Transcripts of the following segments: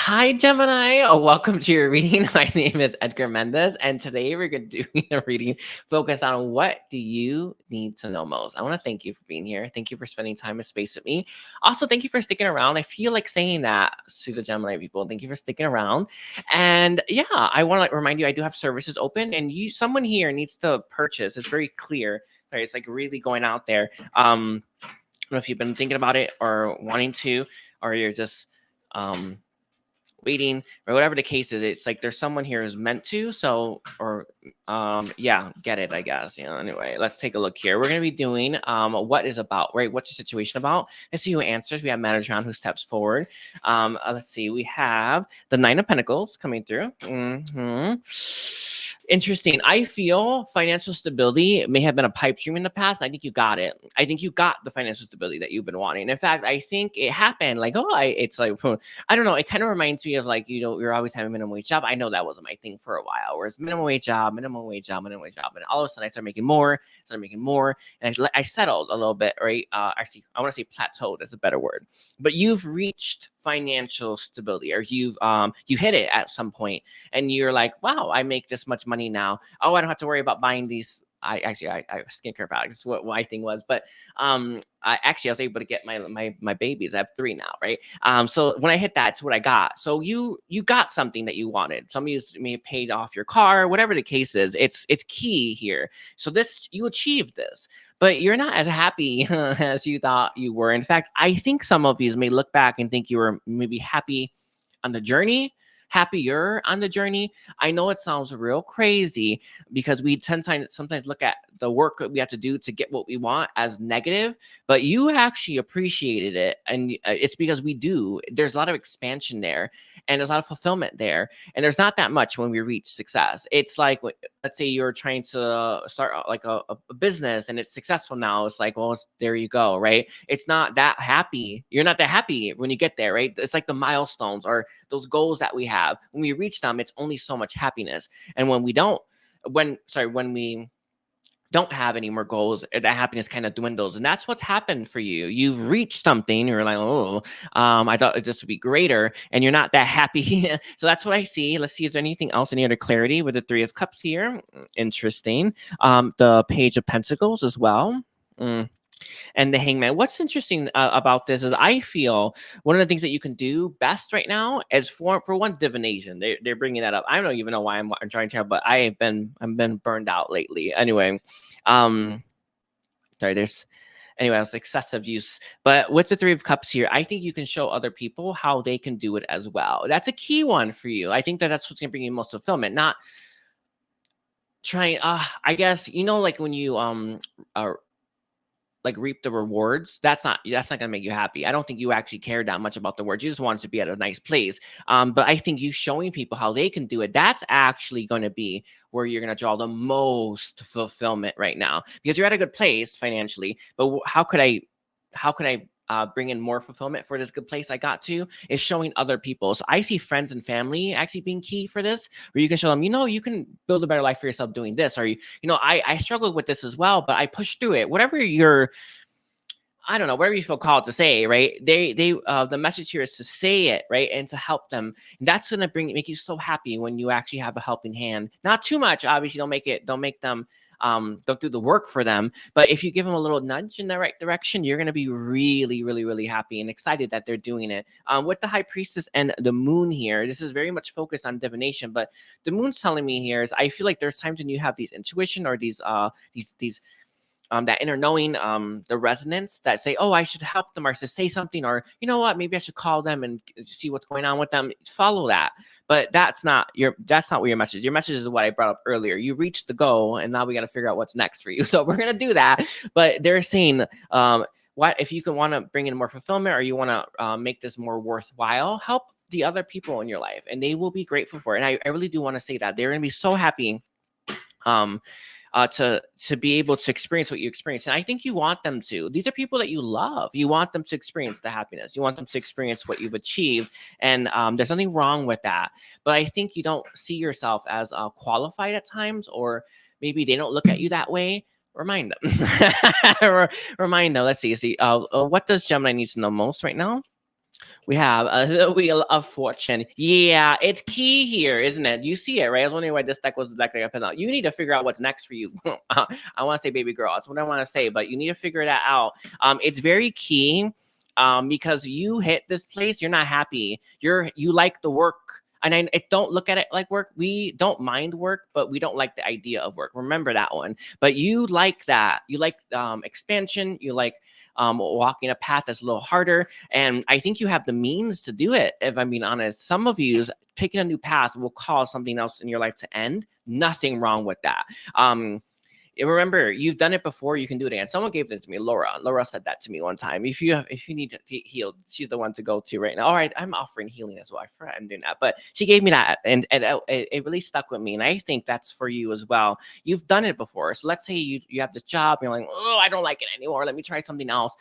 Hi, Gemini. Welcome to your reading. My name is Edgar Mendez, and today we're going to do a reading focused on what do you need to know most. I want to thank you for being here. Thank you for spending time and space with me. Also, thank you for sticking around. I feel like saying that to the Gemini people. Thank you for sticking around. And yeah, I want to remind you, I do have services open, and someone here needs to purchase. It's very clear. Right? It's like really going out there. I don't know if you've been thinking about it or wanting to, or you're just waiting or whatever the case is. It's like there's someone here who's meant to, so or yeah, get it, I guess. Anyway, let's take a look here. We're going to be doing what is about, right? What's the situation about? Let's see who answers. We have Metatron who steps forward. Let's see, we have the Nine of Pentacles coming through. Interesting. I feel financial stability may have been a pipe dream in the past. I think you got it. I think you got the financial stability that you've been wanting. In fact, I think it happened like, it's like, I don't know. It kind of reminds me of like, you're always having a minimum wage job. I know that wasn't my thing for a while. Whereas minimum wage job. And all of a sudden I started making more. And I settled a little bit, right? Actually, I want to say plateaued is a better word. But you've reached financial stability, or you hit it at some point, and you're like, wow, I make this much money now. Oh, I don't have to worry about buying these. I skincare products. What my thing was, but I was able to get my babies. I have 3 now, right? So when I hit that, it's what I got. So you got something that you wanted. Some of you may have paid off your car, whatever the case is. It's key here. So you achieved this, but you're not as happy as you thought you were. In fact, I think some of you may look back and think you were maybe happy on the journey. Happier on the journey. I know it sounds real crazy because we sometimes look at the work that we have to do to get what we want as negative, but you actually appreciated it. And it's because we do. There's a lot of expansion there, and there's a lot of fulfillment there. And there's not that much when we reach success. It's like, let's say you're trying to start like a business and it's successful now. It's like, well, there you go, right? It's not that happy. You're not that happy when you get there, right? It's like the milestones or those goals that we have. When we reach them, it's only so much happiness. And when we don't have any more goals, that happiness kind of dwindles. And that's what's happened for you. You've reached something. You're like, I thought this would be greater, and you're not that happy. So that's what I see. Let's see, is there anything else, any other clarity with the 3 of Cups here? Interesting. The Page of Pentacles as well. And the Hangman. What's interesting about this is I feel one of the things that you can do best right now is for one, divination. They're bringing that up. I don't even know why I'm trying to tell, but I've been burned out lately. Anyway, sorry. Anyway, it's excessive use. But with the 3 of Cups here, I think you can show other people how they can do it as well. That's a key one for you. I think that's what's going to bring you most fulfillment. Not trying. I guess like when you like reap the rewards, that's not gonna make you happy. I don't think you actually care that much about the rewards. You just want to be at a nice place. But I think you showing people how they can do it, that's actually going to be where you're going to draw the most fulfillment right now, because you're at a good place financially. But how could I bring in more fulfillment for this good place I got to, is showing other people. So I see friends and family actually being key for this, where you can show them, you can build a better life for yourself doing this. Or, I struggled with this as well, but I pushed through it. Whatever whatever you feel called to say, right? The message here is to say it, right? And to help them. And that's going to make you so happy when you actually have a helping hand. Not too much, obviously. Don't make them, don't do the work for them. But if you give them a little nudge in the right direction, you're going to be really, really, really happy and excited that they're doing it. With the High Priestess and the Moon here, this is very much focused on divination. But the Moon's telling me here is I feel like there's times when you have these intuition or these that inner knowing, the resonance that say, oh, I should help them, or to say something, or what, maybe I should call them and see what's going on with them. Follow that. But that's not what your message is. Your message is what I brought up earlier. You reached the goal, and now we got to figure out what's next for you. So we're going to do that. But they're saying, what if you can want to bring in more fulfillment, or you want to make this more worthwhile, help the other people in your life, and they will be grateful for it. And I really do want to say that they're going to be so happy to be able to experience what you experience. And I think you want them to. These are people that you love. You want them to experience the happiness. You want them to experience what you've achieved. And there's nothing wrong with that. But I think you don't see yourself as qualified at times, or maybe they don't look at you that way. Remind them. Remind them. Let's see. What does Gemini need to know most right now? We have the Wheel of Fortune. Yeah, it's key here, isn't it? You see it, right? I was wondering why this deck was the deck that I put out. You need to figure out what's next for you. I want to say baby girl. That's what I want to say, but you need to figure that out. It's very key because you hit this place, you're not happy. You like the work. And I don't look at it like work. We don't mind work, but we don't like the idea of work. Remember that one. But you like that. You like expansion. You like walking a path that's a little harder. And I think you have the means to do it, if I'm being honest. Some of you picking a new path will cause something else in your life to end. Nothing wrong with that. Remember, you've done it before, you can do it again. Someone gave it to me, Laura said that to me one time. If you need to heal, she's the one to go to right now. All right, I'm offering healing as well. I forgot I'm doing that, but she gave me that, and it really stuck with me. And I think that's for you as well. You've done it before. So let's say you have this job, you're like, oh, I don't like it anymore, let me try something else.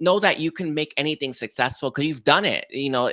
Know that you can make anything successful because you've done it.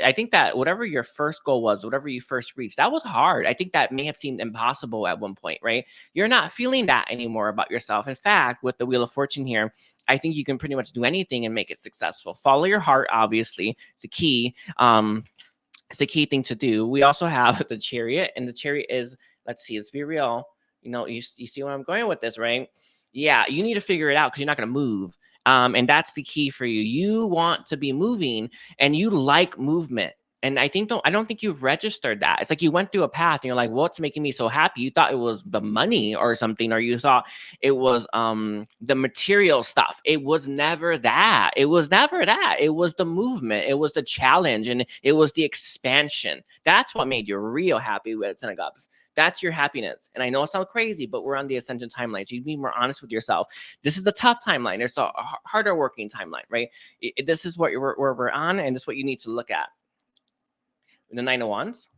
I think that whatever your first goal was, whatever you first reached, that was hard. I think that may have seemed impossible at one point, right? You're not feeling that anymore about yourself. In fact, with the Wheel of Fortune here, I think you can pretty much do anything and make it successful. Follow your heart, obviously. It's the key. It's the key thing to do. We also have the Chariot, and the Chariot is, let's see, let's be real. You see where I'm going with this, right? Yeah, you need to figure it out because you're not going to move. And that's the key for you. You want to be moving and you like movement. And I don't think you've registered that. It's like you went through a path and you're like, what's making me so happy? You thought it was the money or something, or you thought it was the material stuff. It was never that. It was never that. It was the movement. It was the challenge, and it was the expansion. That's what made you real happy with Senegubs. That's your happiness. And I know it sounds crazy, but we're on the ascension timeline. So you be more honest with yourself. This is the tough timeline. There's the harder working timeline, right? This is what where we're on, and this is what you need to look at. The Nine of Wands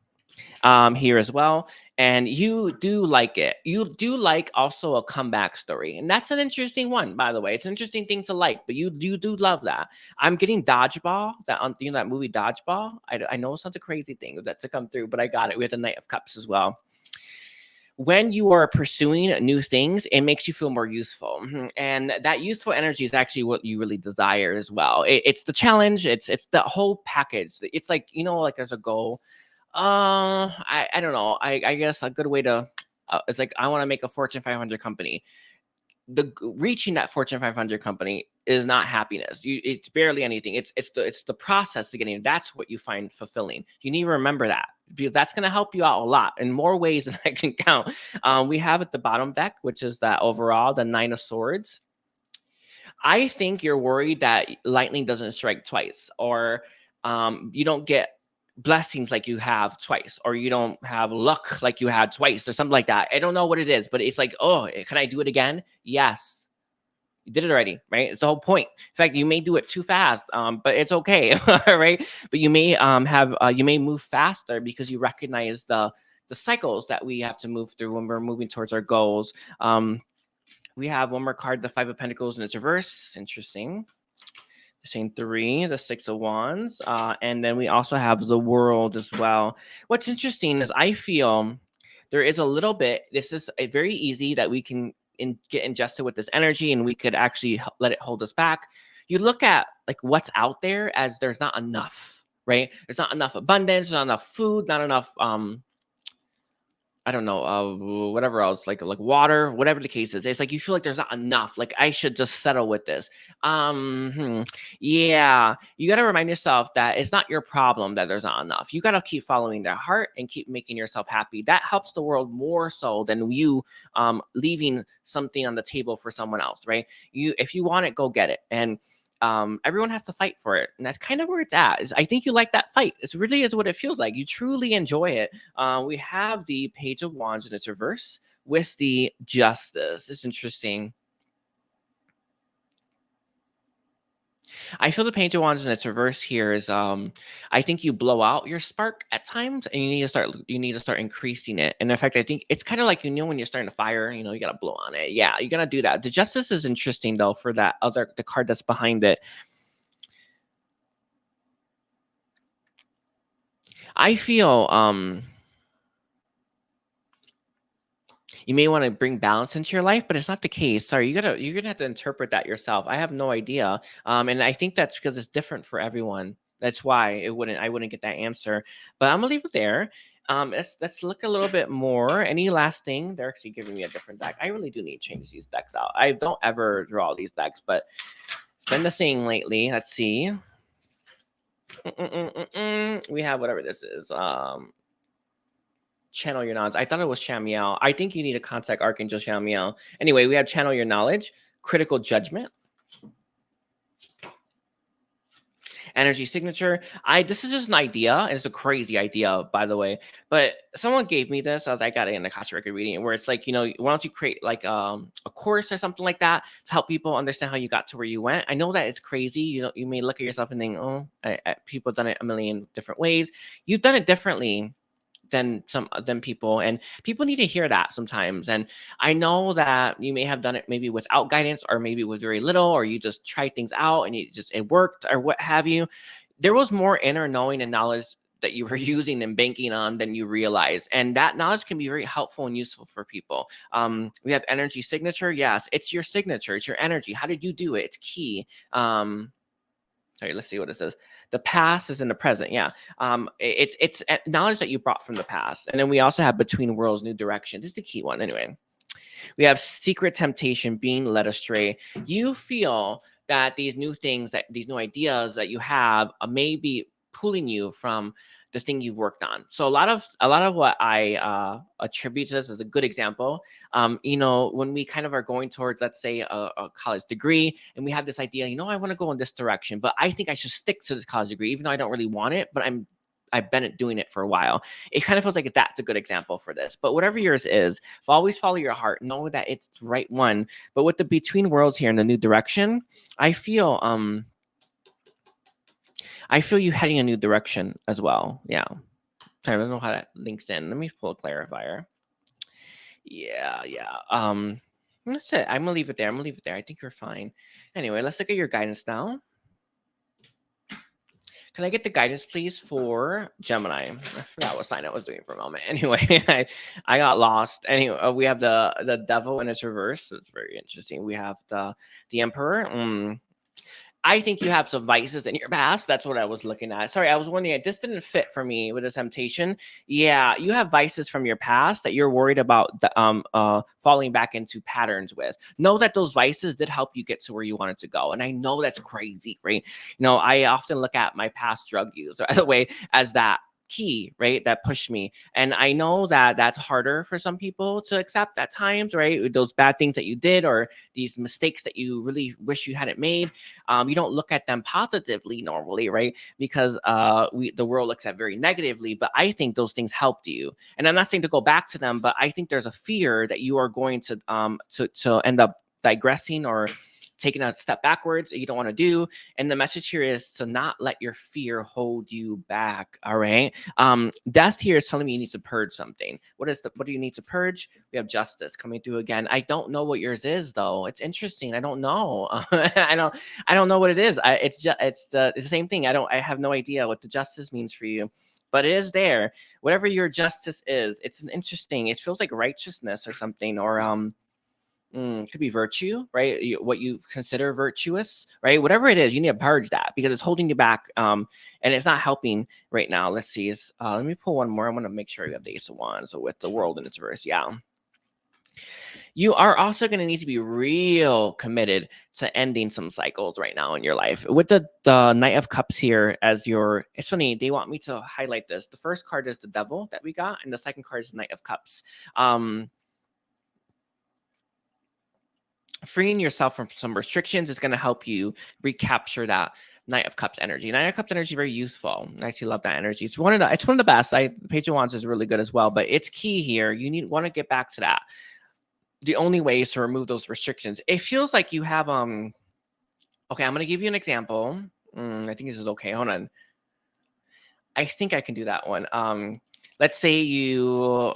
here as well. And you do like it. You do like also a comeback story. And that's an interesting one, by the way. It's an interesting thing to like, but you do love that. I'm getting Dodgeball, that movie Dodgeball. I know it sounds a crazy thing that to come through, but I got it with the Knight of Cups as well. When you are pursuing new things, it makes you feel more youthful. And that youthful energy is actually what you really desire as well. It's the challenge. It's the whole package. It's like, like there's a goal. I don't know. I guess a good way to, it's like, I want to make a Fortune 500 company. Reaching that Fortune 500 company is not happiness. It's barely anything. It's the process to getting. That's what you find fulfilling. You need to remember that, because that's going to help you out a lot in more ways than I can count. We have at the bottom deck, which is that overall, the Nine of Swords. I think you're worried that lightning doesn't strike twice, or you don't get blessings like you have twice, or you don't have luck like you had twice, or something like that. I don't know what it is, but it's like, oh, can I do it again? Yes. You did it already, right? It's the whole point. In fact, you may do it too fast, but it's okay, right? But you may you may move faster because you recognize the cycles that we have to move through when we're moving towards our goals. We have one more card, the Five of Pentacles in its reverse. Interesting. The same three, the Six of Wands, and then we also have the World as well. What's interesting is I feel there is a little bit. This is very easy that we can get ingested with this energy, and we could actually let it hold us back. You look at like what's out there as there's not enough, right? There's not enough abundance, there's not enough food, not enough I don't know, whatever else, like water, whatever the case is. It's like you feel like there's not enough. Like I should just settle with this. Yeah, you got to remind yourself that it's not your problem that there's not enough. You got to keep following that heart and keep making yourself happy. That helps the world more so than you leaving something on the table for someone else, right? If you want it, go get it. And everyone has to fight for it, and that's kind of where it's at. I think you like that fight. It really is what it feels like. You truly enjoy it. We have the Page of Wands in its reverse with the Justice. It's interesting. I feel the Page of Wands in its reverse here is I think you blow out your spark at times, and you need to start increasing it. And in fact, I think it's kind of like, when you're starting a fire, you got to blow on it. Yeah, you got to do that. The Justice is interesting though, for that the card that's behind it. I feel you may want to bring balance into your life, but it's not the case. Sorry, you're gonna have to interpret that yourself. I have no idea. And I think that's because it's different for everyone. That's why I wouldn't get that answer. But I'm gonna leave it there. Let's look a little bit more. Any last thing? They're actually giving me a different deck. I really do need to change these decks out. I don't ever draw these decks, but it's been the thing lately. Let's see. We have whatever this is. Channel your knowledge. I thought it was Shamiel. I think you need to contact Archangel Shamiel. Anyway, we have channel your knowledge, critical judgment, energy signature. This is just an idea, and it's a crazy idea, by the way. But someone gave me this. I got it in the Akashic record reading, where it's like, why don't you create like a course or something like that to help people understand how you got to where you went. I know that it's crazy. You may look at yourself and think, oh, people have done it a million different ways. You've done it differently than people, and people need to hear that sometimes. And I know that you may have done it maybe without guidance, or maybe with very little, or you just tried things out and it worked, or what have you. There was more inner knowing and knowledge that you were using and banking on than you realized, and that knowledge can be very helpful and useful for people. We have energy signature. Yes, it's your signature, it's your energy. How did you do it? It's key. Sorry, let's see what it says. The past is in the present. Yeah. It's knowledge that you brought from the past. And then we also have between worlds, new direction. This is the key one. Anyway, we have secret temptation, being led astray. You feel that these new things, that these new ideas that you have may be pulling you from the thing you've worked on. So a lot of what I attribute to this as a good example. When we kind of are going towards, let's say, a college degree, and we have this idea, I want to go in this direction, but I think I should stick to this college degree, even though I don't really want it, but I've been doing it for a while. It kind of feels like that's a good example for this. But whatever yours is, always follow your heart. Know that it's the right one. But with the between worlds here in the new direction, I feel you heading a new direction as well. Yeah. Sorry, I don't know how that links in. Let me pull a clarifier. Yeah. That's it. I'm gonna leave it there. I think you're fine. Anyway, let's look at your guidance now. Can I get the guidance, please, for Gemini? I forgot what sign I was doing for a moment. Anyway, I got lost. Anyway, we have the devil in its reverse. It's very interesting. We have the emperor. I think you have some vices in your past. That's what I was looking at. Sorry, I was wondering, this didn't fit for me with the temptation. Yeah, you have vices from your past that you're worried about falling back into patterns with. Know that those vices did help you get to where you wanted to go. And I know that's crazy, right? I often look at my past drug use, by the way, as that key, right, that pushed me. And I know that that's harder for some people to accept at times, right? Those bad things that you did, or these mistakes that you really wish you hadn't made. You don't look at them positively normally, right? Because the world looks at very negatively. But I think those things helped you. And I'm not saying to go back to them, but I think there's a fear that you are going to end up digressing or taking a step backwards that you don't want to do. And the message here is to not let your fear hold you back. All right. Death here is telling me you need to purge something. What do you need to purge? We have justice coming through again. I don't know what yours is, though. It's interesting. I don't know. I don't know what it is. It's the same thing. I have no idea what the justice means for you, but it is there. Whatever your justice is, it's an interesting, it feels like righteousness or something, or could be virtue, right? What you consider virtuous, right? Whatever it is, you need to purge that because it's holding you back, and it's not helping right now. Let's see. Let me pull one more. I want to make sure you have the Ace of Wands. So with the world in its verse, yeah. You are also going to need to be real committed to ending some cycles right now in your life. With the Knight of Cups here as it's funny, they want me to highlight this. The first card is the Devil that we got, and the second card is the Knight of Cups. Freeing yourself from some restrictions is going to help you recapture that Knight of Cups energy. Knight of Cups energy, very useful. I actually love that energy. It's one of the best. Page of Wands is really good as well, but it's key here. You want to get back to that. The only way is to remove those restrictions. It feels like you have okay, I'm going to give you an example. I think this is okay. Hold on. I think I can do that one. Let's say you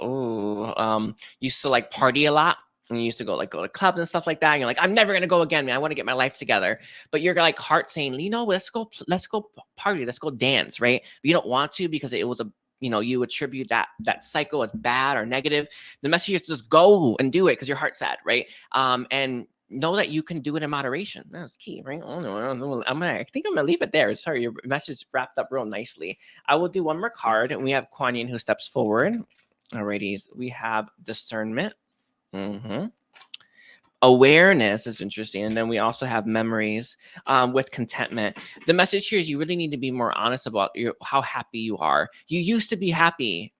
used to like party a lot. And you used to go to clubs and stuff like that. And you're like, I'm never gonna go again, man. I want to get my life together. But you're like heart saying, let's go party, let's go dance, right? But you don't want to because it was you attribute that cycle as bad or negative. The message is just go and do it because your heart's sad, right? And know that you can do it in moderation. That's key, right? I think I'm gonna leave it there. Sorry, your message wrapped up real nicely. I will do one more card, and we have Kuan Yin who steps forward. Alrighty, we have discernment. Awareness is interesting, and then we also have memories with contentment. The message here is you really need to be more honest about how happy you are. You used to be happy,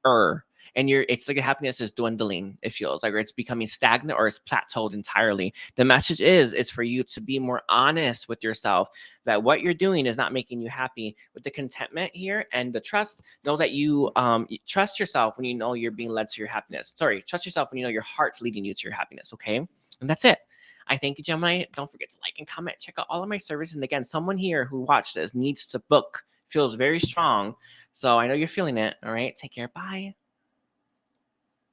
and it's like your happiness is dwindling. It feels like, or it's becoming stagnant, or it's plateaued entirely. The message is for you to be more honest with yourself that what you're doing is not making you happy. With the contentment here and the trust, know that you trust yourself when you know you're being led to your happiness. Sorry, trust yourself when you know your heart's leading you to your happiness. Okay. And that's it. I thank you, Gemini. Don't forget to like and comment. Check out all of my services. And again, someone here who watched this needs to book, feels very strong. So I know you're feeling it. All right. Take care. Bye.